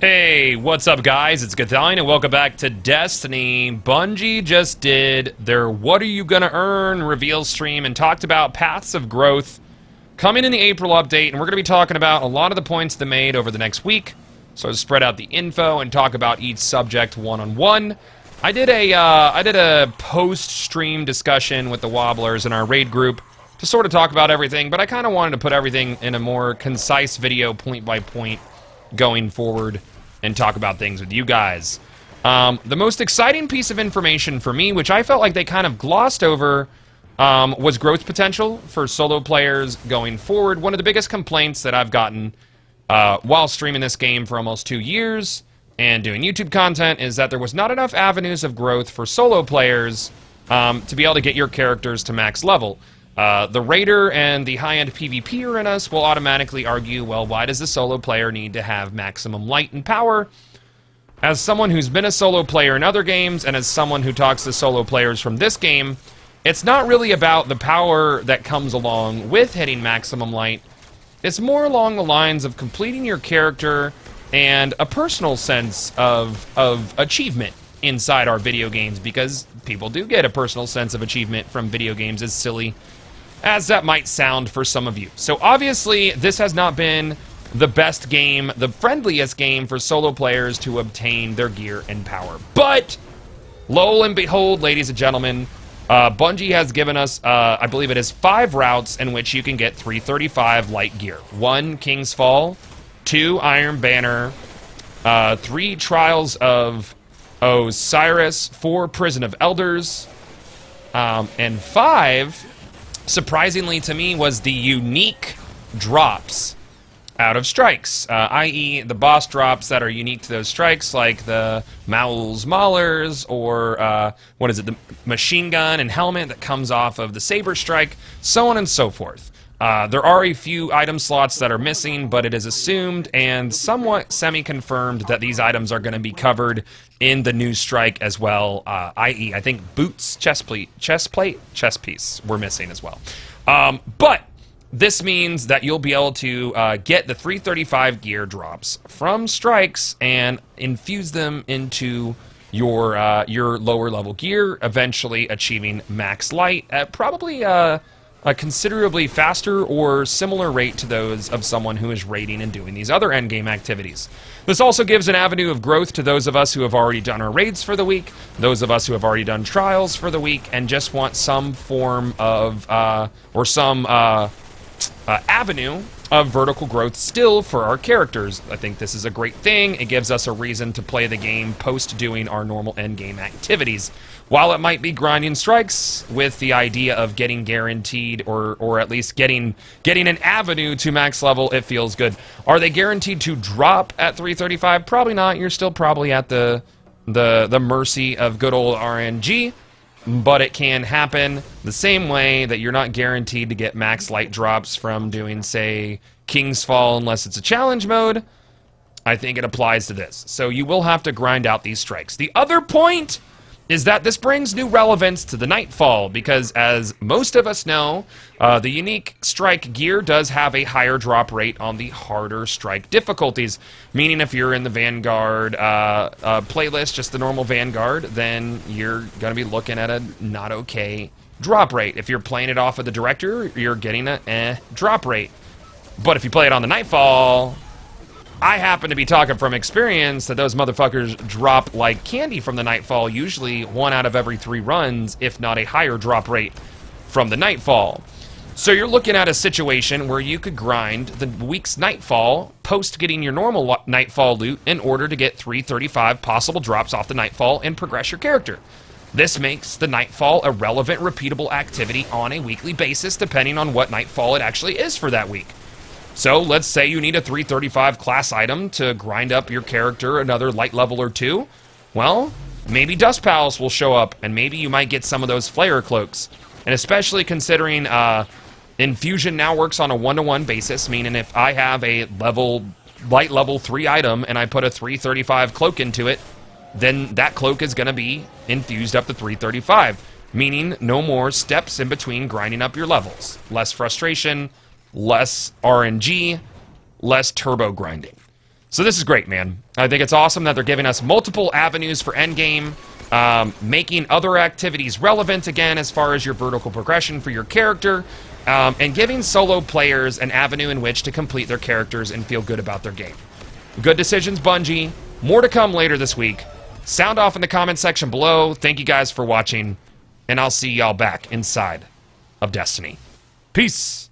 Hey, what's up guys? It's Gathalion and welcome back to Destiny. Bungie just did their What Are You Gonna Earn reveal stream and talked about paths of growth coming in the April update, and we're going to be talking about a lot of the points they made over the next week. So to spread out the info and talk about each subject one-on-one. I did a post-stream discussion with the Wobblers in our raid group to sort of talk about everything, but I kind of wanted to put everything in a more concise video, point by point, going forward and talk about things with you guys. The most exciting piece of information for me, which I felt like they kind of glossed over, was growth potential for solo players going forward. One of the biggest complaints that I've gotten while streaming this game for almost 2 years and doing YouTube content is that there was not enough avenues of growth for solo players to be able to get your characters to max level. The Raider and the high-end PvPer in us will automatically argue, well, why does the solo player need to have maximum light and power? As someone who's been a solo player in other games, and as someone who talks to solo players from this game, it's not really about the power that comes along with hitting maximum light. It's more along the lines of completing your character and a personal sense of achievement inside our video games, because people do get a personal sense of achievement from video games, as silly as that might sound for some of you. So obviously, this has not been the best game, the friendliest game for solo players to obtain their gear and power. But, lo and behold, ladies and gentlemen, Bungie has given us, I believe it is 5 routes in which you can get 335 light gear. 1, King's Fall. 2, Iron Banner. 3, Trials of Osiris. 4, Prison of Elders. And 5... surprisingly to me, was the unique drops out of strikes, i.e. the boss drops that are unique to those strikes, like the Maul's Maulers, or what is it, the machine gun and helmet that comes off of the Saber Strike, so on and so forth. There are a few item slots that are missing, but it is assumed and somewhat semi-confirmed that these items are going to be covered in the new strike as well, i.e. I think boots, chest piece were missing as well. But this means that you'll be able to get the 335 gear drops from strikes and infuse them into your lower level gear, eventually achieving max light at probably a considerably faster or similar rate to those of someone who is raiding and doing these other endgame activities. This also gives an avenue of growth to those of us who have already done our raids for the week, those of us who have already done trials for the week, and just want some form of, or some avenue of vertical growth still for our characters. I think this is a great thing. It gives us a reason to play the game post doing our normal endgame activities. While it might be grinding strikes with the idea of getting guaranteed, or at least getting an avenue to max level, it feels good. Are they guaranteed to drop at 335? Probably not. You're still probably at the mercy of good old RNG, but it can happen the same way that you're not guaranteed to get max light drops from doing, say, King's Fall unless it's a challenge mode. I think it applies to this. So you will have to grind out these strikes. The other point is that this brings new relevance to the Nightfall, because as most of us know, the unique strike gear does have a higher drop rate on the harder strike difficulties, meaning if you're in the Vanguard playlist, just the normal Vanguard, then you're going to be looking at a not okay drop rate. If you're playing it off of the Director, you're getting a drop rate. But if you play it on the Nightfall, I happen to be talking from experience that those motherfuckers drop like candy from the Nightfall, usually 1 out of every 3 runs, if not a higher drop rate from the Nightfall. So you're looking at a situation where you could grind the week's Nightfall post getting your normal Nightfall loot in order to get 335 possible drops off the Nightfall and progress your character. This makes the Nightfall a relevant, repeatable activity on a weekly basis, depending on what Nightfall it actually is for that week. So let's say you need a 335 class item to grind up your character another light level or 2. Well, maybe Dust Palace will show up, and maybe you might get some of those Flare Cloaks. And especially considering Infusion now works on a 1-to-1 basis, meaning if I have a light level 3 item and I put a 335 cloak into it, then that cloak is going to be infused up to 335, meaning no more steps in between grinding up your levels. Less frustration, less RNG, less turbo grinding. So this is great, man. I think it's awesome that they're giving us multiple avenues for endgame, making other activities relevant again as far as your vertical progression for your character, and giving solo players an avenue in which to complete their characters and feel good about their game. Good decisions, Bungie. More to come later this week. Sound off in the comment section below. Thank you guys for watching, and I'll see y'all back inside of Destiny. Peace.